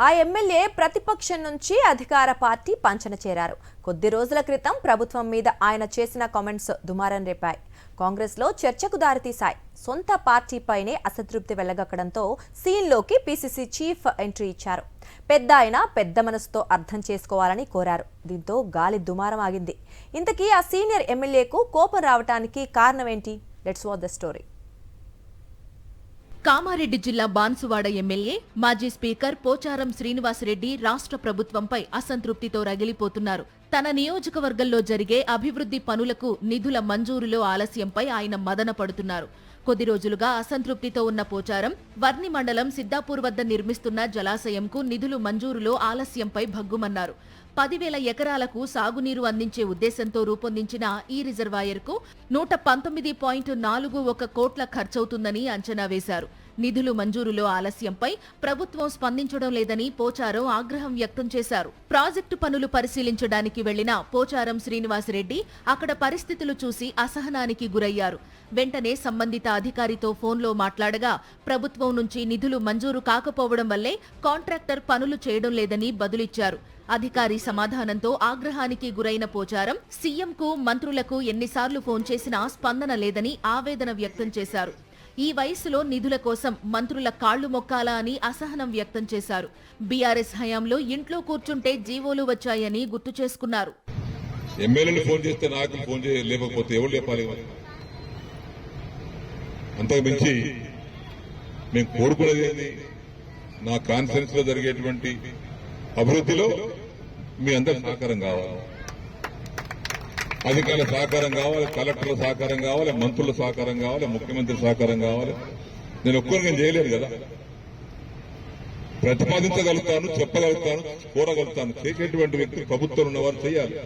ఆ ఎమ్మెల్యే ప్రతిపక్షం నుంచి అధికార పార్టీ పంచన చేరారు. కొద్ది రోజుల క్రితం ప్రభుత్వం మీద ఆయన చేసిన కామెంట్స్ దుమారం రేపాయి. కాంగ్రెస్లో చర్చకు దారితీశాయి. సొంత పార్టీపైనే అసంతృప్తి వెళ్లగక్కడంతో సీన్లోకి పీసీసీ చీఫ్ ఎంట్రీ ఇచ్చారు. పెద్ద ఆయన పెద్ద మనసుతో అర్థం చేసుకోవాలని కోరారు. దీంతో గాలి దుమారం ఆగింది. ఇంతకీ ఆ సీనియర్ ఎమ్మెల్యేకు కోపం రావడానికి కారణమేంటి? Let's watch the story. Kamareddy జిల్లా బాన్సువాడ ఎమ్మెల్యే మాజీ స్పీకర్ పోచారం శ్రీనివాసరెడ్డి రాష్ట్ర ప్రభుత్వంపై అసంతృప్తితో రగిలిపోతున్నారు. తన నియోజకవర్గంలో జరిగే అభివృద్ధి పనులకు నిధుల మంజూరులో ఆలస్యంపై ఆయన మదన పడుతున్నారు. కొద్ది రోజులుగా అసంతృప్తితో ఉన్న పోచారం వర్ని మండలం సిద్దాపూర్ వద్ద నిర్మిస్తున్న జలాశయంకు నిధులు మంజూరులో ఆలస్యంపై భగ్గుమన్నారు. 10,000 ఎకరాలకు సాగునీరు అందించే ఉద్దేశంతో రూపొందించిన ఈ రిజర్వాయర్కు 119.41 కోట్ల ఖర్చవుతుందని అంచనా వేశారు. నిధులు మంజూరులో ఆలస్యంపై ప్రభుత్వం స్పందించడం లేదని పోచారం ఆగ్రహం వ్యక్తం చేశారు. ప్రాజెక్టు పనులు పరిశీలించడానికి వెళ్లిన పోచారం శ్రీనివాసరెడ్డి అక్కడ పరిస్థితులు చూసి అసహనానికి గురయ్యారు. వెంటనే సంబంధిత అధికారితో ఫోన్లో మాట్లాడగా ప్రభుత్వం నుంచి నిధులు మంజూరు కాకపోవడం వల్లే కాంట్రాక్టర్ పనులు చేయడం లేదని బదులిచ్చారు. అధికారి సమాధానంతో ఆగ్రహానికి గురైన పోచారం సీఎంకు మంత్రులకు ఎన్నిసార్లు ఫోన్ చేసినా స్పందన లేదని ఆవేదన వ్యక్తం చేశారు. ఈ వయసులో నిధుల కోసం మంత్రుల కాళ్లు మొక్కాలా అని అసహనం వ్యక్తం చేశారు. బీఆర్ఎస్ హయాంలో ఇంట్లో కూర్చుంటే జీవోలు వచ్చాయని గుర్తు చేసుకున్నారు. ఎమ్మెల్యేలు ఫోన్ చేస్తే నాకు ఫోన్ లేకపోతే ఎవరు చెప్పాలి? అంతకు మించి మేము కోరుకునేది ఏంది? నా కాన్ఫరెన్స్ లో జరిగేటువంటి అభివృద్ధిలో మీ అందరి సహకారం కావాలి, అధికారుల సహకారం కావాలి, కలెక్టర్ల సహకారం కావాలి, మంత్రుల సహకారం కావాలి, ముఖ్యమంత్రి సహకారం కావాలి. నేను ఒక్కరిని చేయలేను కదా. ప్రతిపాదించగలుగుతాను, చెప్పగలుగుతాను, కోరగలుగుతాను. చేసేటువంటి వ్యక్తి ప్రభుత్వం ఉన్నవారు చేయాలి.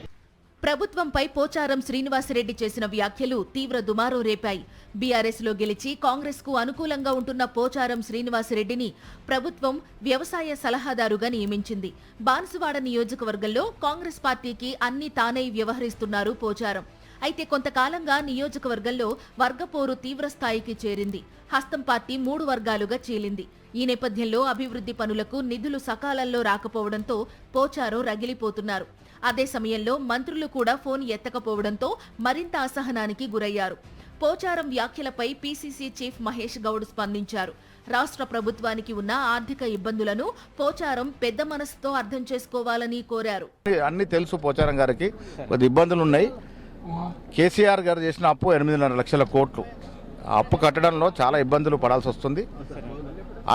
ప్రభుత్వంపై పోచారం శ్రీనివాసరెడ్డి చేసిన వ్యాఖ్యలు తీవ్ర దుమారం రేపాయి. బీఆర్ఎస్ లో గెలిచి కాంగ్రెస్ కు అనుకూలంగా ఉంటున్న పోచారం శ్రీనివాసరెడ్డిని ప్రభుత్వం వ్యవసాయ సలహాదారుగా నియమించింది. బాన్సువాడ నియోజకవర్గంలో కాంగ్రెస్ పార్టీకి అన్ని తానై వ్యవహరిస్తున్నారు పోచారం. అయితే కొంతకాలంగా నియోజకవర్గంలో వర్గపోరు తీవ్రస్థాయికి చేరింది. హస్తం పార్టీ 3 వర్గాలుగా చీలింది. ఈ నేపథ్యంలో అభివృద్ధి పనులకు నిధులు సకాలంలో రాకపోవడంతో పోచారం రగిలిపోతున్నారు. అదే సమయంలో మంత్రులు కూడా ఫోన్ ఎత్తకపోవడంతో మరింత అసహనానికి గురయ్యారు. పోచారం వ్యాఖ్యలపై పీసీసీ చీఫ్ మహేష్ గౌడ్ స్పందించారు. రాష్ట్ర ప్రభుత్వానికి ఉన్న ఆర్థిక ఇబ్బందులను పోచారం పెద్ద మనసుతో అర్థం చేసుకోవాలని కోరారు. అన్ని తెలుసు, పోచారం గారికి కొద్ది ఇబ్బందులు ఉన్నాయి. కేసీఆర్ గారు చేసిన అప్పు 8.5 లక్షల కోట్లు. ఆ అప్పు కట్టడంలో చాలా ఇబ్బందులు పడాల్సి వస్తుంది.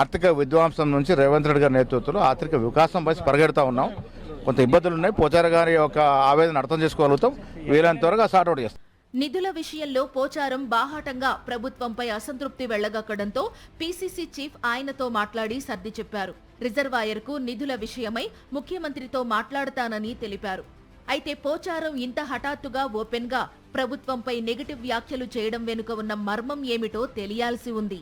ఆర్థిక విధ్వంసం నుంచి రేవంత్ రెడ్డి గారి నేతృత్వంలో ఆర్థిక వికాసం వైపు పరిగెడుతూ ఉన్నాం. కొంత ఇబ్బందులు ఉన్నాయి. పోచారం గారి యొక్క ఆవేదన అర్థం చేసుకోగలుగుతాం. వీలైనంత త్వరగా సార్ట్అవుట్ చేస్తాం. నిధుల విషయంలో పోచారం బాహాటంగా ప్రభుత్వంపై అసంతృప్తి వెళ్లగక్కడంతో పీసీసీ చీఫ్ ఆయనతో మాట్లాడి సర్ది చెప్పారు. రిజర్వాయర్కు నిధుల విషయమై ముఖ్యమంత్రితో మాట్లాడతానని తెలిపారు. అయితే పోచారం ఇంత హఠాత్తుగా ఓపెన్ గా ప్రభుత్వంపై నెగటివ్ వ్యాఖ్యలు చేయడం వెనుక ఉన్న మర్మం ఏమిటో తెలియాల్సి ఉంది.